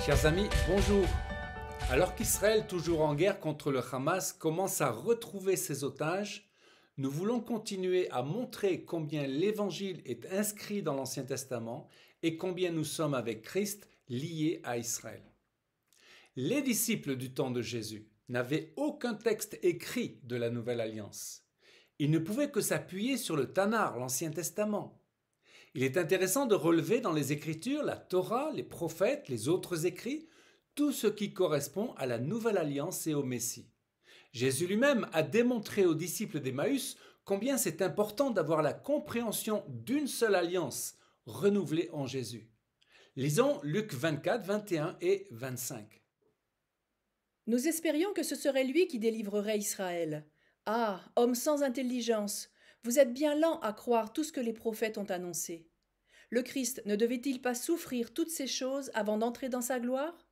Chers amis, bonjour. Alors qu'Israël, toujours en guerre contre le Hamas, commence à retrouver ses otages, nous voulons continuer à montrer combien l'Évangile est inscrit dans l'Ancien Testament et combien nous sommes avec Christ liés à Israël. Les disciples du temps de Jésus n'avaient aucun texte écrit de la Nouvelle Alliance. Ils ne pouvaient que s'appuyer sur le Tanakh, l'Ancien Testament. Il est intéressant de relever dans les Écritures la Torah, les prophètes, les autres écrits, tout ce qui correspond à la Nouvelle Alliance et au Messie. Jésus lui-même a démontré aux disciples d'Emmaüs combien c'est important d'avoir la compréhension d'une seule alliance renouvelée en Jésus. Lisons Luc 24, 21 et 25. Nous espérions que ce serait lui qui délivrerait Israël. Ah, homme sans intelligence, vous êtes bien lent à croire tout ce que les prophètes ont annoncé. Le Christ ne devait-il pas souffrir toutes ces choses avant d'entrer dans sa gloire?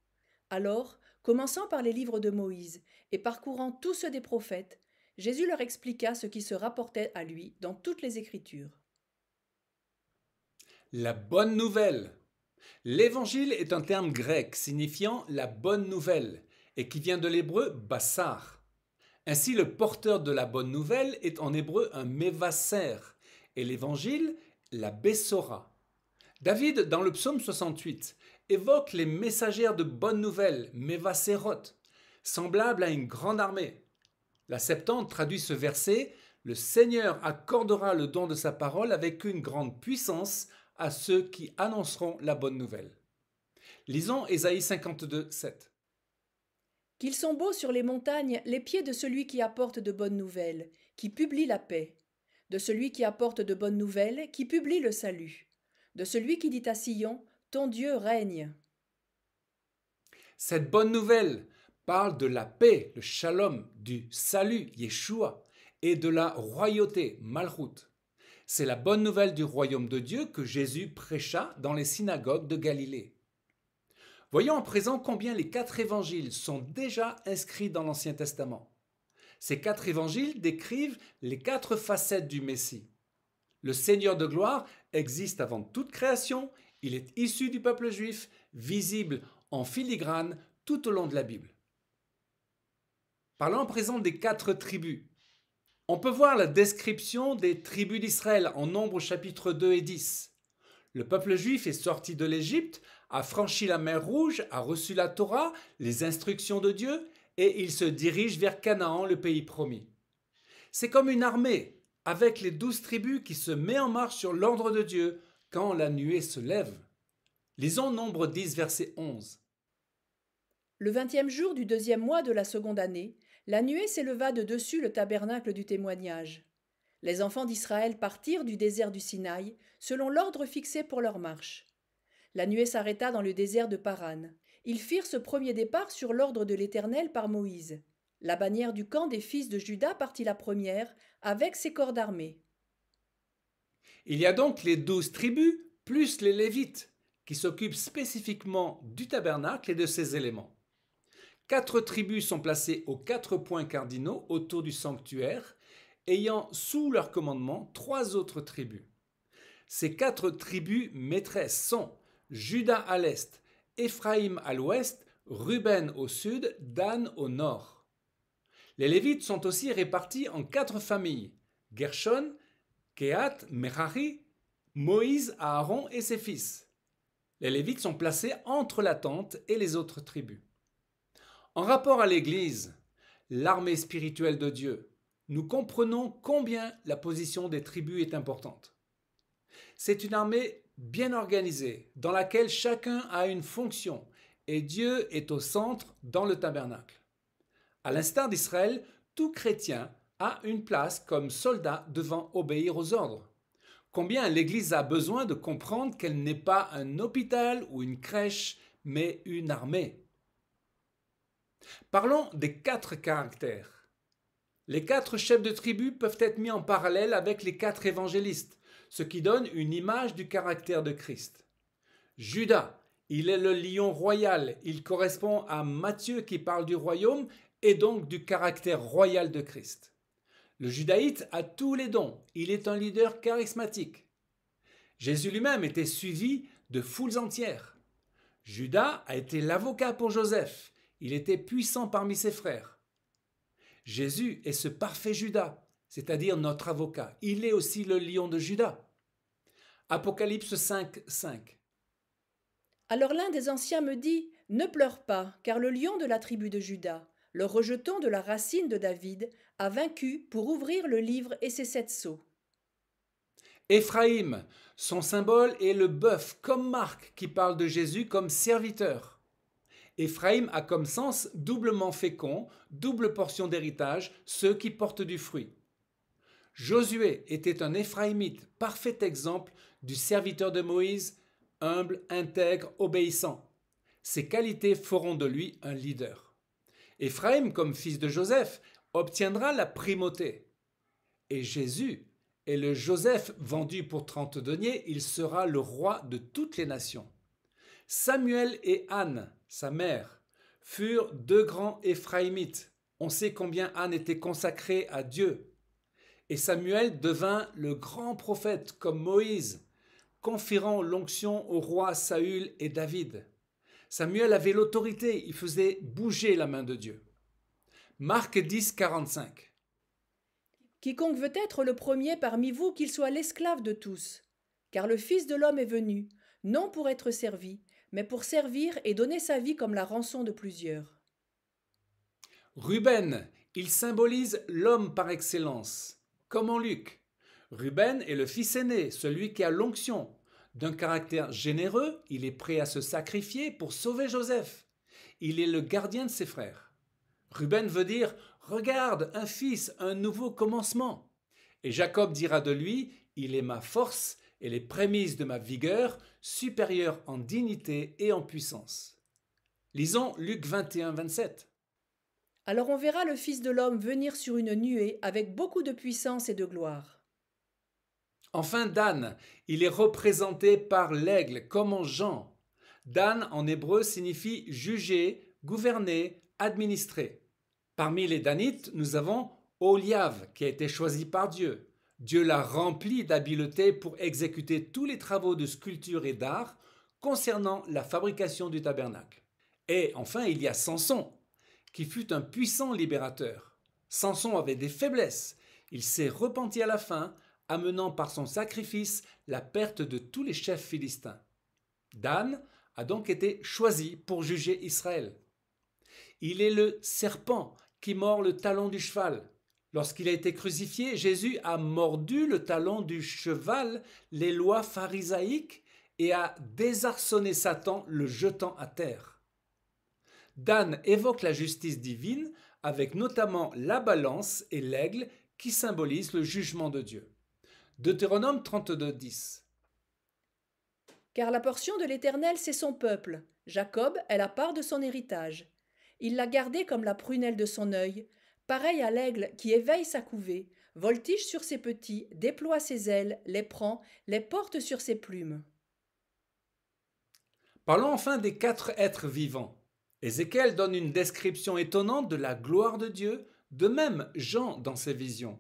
Alors, commençant par les livres de Moïse et parcourant tous ceux des prophètes, Jésus leur expliqua ce qui se rapportait à lui dans toutes les Écritures. La bonne nouvelle. L'évangile est un terme grec signifiant la bonne nouvelle et qui vient de l'hébreu bassar. Ainsi, le porteur de la bonne nouvelle est en hébreu un mévasser et l'évangile la bessora. David, dans le psaume 68, évoque les messagères de bonne nouvelle, mévasserot, semblables à une grande armée. La Septante traduit ce verset: le Seigneur accordera le don de sa parole avec une grande puissance à ceux qui annonceront la bonne nouvelle. Lisons Ésaïe 52, 7. Qu'ils sont beaux sur les montagnes les pieds de celui qui apporte de bonnes nouvelles, qui publie la paix, de celui qui apporte de bonnes nouvelles, qui publie le salut, de celui qui dit à Sion, ton Dieu règne. Cette bonne nouvelle parle de la paix, le shalom, du salut, Yeshua, et de la royauté, Malchut. C'est la bonne nouvelle du royaume de Dieu que Jésus prêcha dans les synagogues de Galilée. Voyons à présent combien les 4 évangiles sont déjà inscrits dans l'Ancien Testament. Ces 4 évangiles décrivent les 4 facettes du Messie. Le Seigneur de gloire existe avant toute création, il est issu du peuple juif, visible en filigrane tout au long de la Bible. Parlons à présent des 4 tribus. On peut voir la description des tribus d'Israël en Nombre chapitres 2 et 10. Le peuple juif est sorti de l'Égypte, a franchi la mer Rouge, a reçu la Torah, les instructions de Dieu, et il se dirige vers Canaan, le pays promis. C'est comme une armée, avec les 12 tribus qui se met en marche sur l'ordre de Dieu quand la nuée se lève. Lisons Nombre 10, verset 11. Le 20e jour du 2e mois de la seconde année, la nuée s'éleva de dessus le tabernacle du témoignage. Les enfants d'Israël partirent du désert du Sinaï, selon l'ordre fixé pour leur marche. La nuée s'arrêta dans le désert de Paran. Ils firent ce premier départ sur l'ordre de l'Éternel par Moïse. La bannière du camp des fils de Juda partit la première, avec ses corps d'armée. Il y a donc les 12 tribus, plus les Lévites, qui s'occupent spécifiquement du tabernacle et de ses éléments. 4 tribus sont placées aux 4 points cardinaux autour du sanctuaire, ayant sous leur commandement 3 autres tribus. Ces 4 tribus maîtresses sont Juda à l'est, Éphraïm à l'ouest, Ruben au sud, Dan au nord. Les Lévites sont aussi répartis en 4 familles: Gershon, Kehat, Merari, Moïse, Aaron et ses fils. Les Lévites sont placés entre la tente et les autres tribus. En rapport à l'Église, l'armée spirituelle de Dieu, nous comprenons combien la position des tribus est importante. C'est une armée bien organisée, dans laquelle chacun a une fonction, et Dieu est au centre dans le tabernacle. À l'instar d'Israël, tout chrétien a une place comme soldat devant obéir aux ordres. Combien l'Église a besoin de comprendre qu'elle n'est pas un hôpital ou une crèche, mais une armée. Parlons des 4 caractères. Les 4 chefs de tribu peuvent être mis en parallèle avec les 4 évangélistes, ce qui donne une image du caractère de Christ. Judas, il est le lion royal, il correspond à Matthieu qui parle du royaume et donc du caractère royal de Christ. Le judaïte a tous les dons, il est un leader charismatique. Jésus lui-même était suivi de foules entières. Judas a été l'avocat pour Joseph. Il était puissant parmi ses frères. Jésus est ce parfait Judas, c'est-à-dire notre avocat. Il est aussi le lion de Juda. Apocalypse 5, 5. Alors l'un des anciens me dit, ne pleure pas, car le lion de la tribu de Juda, le rejeton de la racine de David, a vaincu pour ouvrir le livre et ses 7 sceaux. Éphraïm, son symbole est le bœuf, comme Marc qui parle de Jésus comme serviteur. Éphraïm a comme sens doublement fécond, double portion d'héritage, ceux qui portent du fruit. Josué était un Éphraïmite, parfait exemple du serviteur de Moïse, humble, intègre, obéissant. Ces qualités feront de lui un leader. Éphraïm, comme fils de Joseph, obtiendra la primauté. Et Jésus est le Joseph vendu pour 30 deniers, il sera le roi de toutes les nations. Samuel et Anne, sa mère, furent 2 grands Éphraïmites. On sait combien Anne était consacrée à Dieu. Et Samuel devint le grand prophète comme Moïse, conférant l'onction aux rois Saül et David. Samuel avait l'autorité, il faisait bouger la main de Dieu. Marc 10, 45. Quiconque veut être le premier parmi vous, qu'il soit l'esclave de tous. Car le Fils de l'homme est venu, non pour être servi, mais pour servir et donner sa vie comme la rançon de plusieurs. Ruben, il symbolise l'homme par excellence, comme en Luc. Ruben est le fils aîné, celui qui a l'onction. D'un caractère généreux, il est prêt à se sacrifier pour sauver Joseph. Il est le gardien de ses frères. Ruben veut dire « Regarde, un fils, un nouveau commencement ». Et Jacob dira de lui « Il est ma force et les prémices de ma vigueur, supérieur en dignité et en puissance ». Lisons Luc 21, 27. Alors on verra le Fils de l'homme venir sur une nuée avec beaucoup de puissance et de gloire. Enfin, Dan, il est représenté par l'aigle, comme en Jean. Dan, en hébreu, signifie juger, gouverner, administrer. Parmi les Danites, nous avons Oliav, qui a été choisi par Dieu. Dieu l'a rempli d'habileté pour exécuter tous les travaux de sculpture et d'art concernant la fabrication du tabernacle. Et enfin, il y a Samson, qui fut un puissant libérateur. Samson avait des faiblesses. Il s'est repenti à la fin, amenant par son sacrifice la perte de tous les chefs philistins. Dan a donc été choisi pour juger Israël. Il est le serpent qui mord le talon du cheval. Lorsqu'il a été crucifié, Jésus a mordu le talon du cheval, les lois pharisaïques, et a désarçonné Satan, le jetant à terre. Dan évoque la justice divine avec notamment la balance et l'aigle qui symbolisent le jugement de Dieu. Deutéronome 32, 10. Car la portion de l'Éternel, c'est son peuple. Jacob est la part de son héritage. Il l'a gardé comme la prunelle de son œil, pareil à l'aigle qui éveille sa couvée, voltige sur ses petits, déploie ses ailes, les prend, les porte sur ses plumes. Parlons enfin des 4 êtres vivants. Ézéchiel donne une description étonnante de la gloire de Dieu, de même Jean dans ses visions.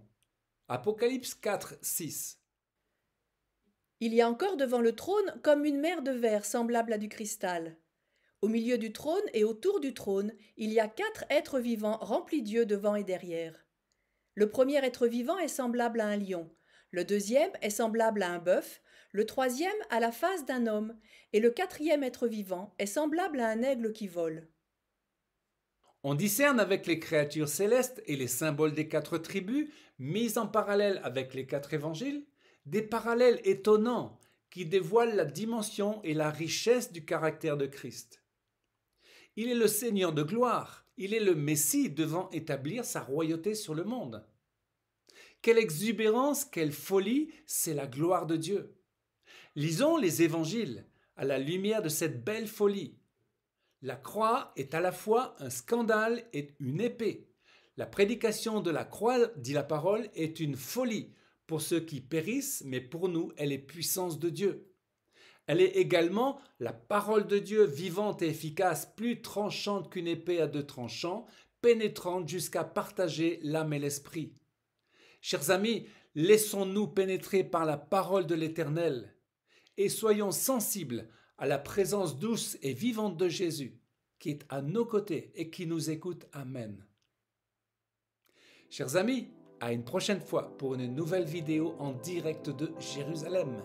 Apocalypse 4, 6. Il y a encore devant le trône comme une mer de verre semblable à du cristal. Au milieu du trône et autour du trône, il y a 4 êtres vivants remplis d'yeux devant et derrière. Le premier être vivant est semblable à un lion, le deuxième est semblable à un bœuf, le troisième à la face d'un homme, et le quatrième être vivant est semblable à un aigle qui vole. On discerne avec les créatures célestes et les symboles des 4 tribus, mis en parallèle avec les 4 évangiles, des parallèles étonnants qui dévoilent la dimension et la richesse du caractère de Christ. Il est le Seigneur de gloire, il est le Messie devant établir sa royauté sur le monde. Quelle exubérance, quelle folie, c'est la gloire de Dieu. Lisons les évangiles à la lumière de cette belle folie. La croix est à la fois un scandale et une épée. La prédication de la croix, dit la parole, est une folie pour ceux qui périssent, mais pour nous, elle est puissance de Dieu. Elle est également la parole de Dieu vivante et efficace, plus tranchante qu'une épée à 2 tranchants, pénétrante jusqu'à partager l'âme et l'esprit. Chers amis, laissons-nous pénétrer par la parole de l'Éternel et soyons sensibles à la présence douce et vivante de Jésus, qui est à nos côtés et qui nous écoute. Amen. Chers amis, à une prochaine fois pour une nouvelle vidéo en direct de Jérusalem.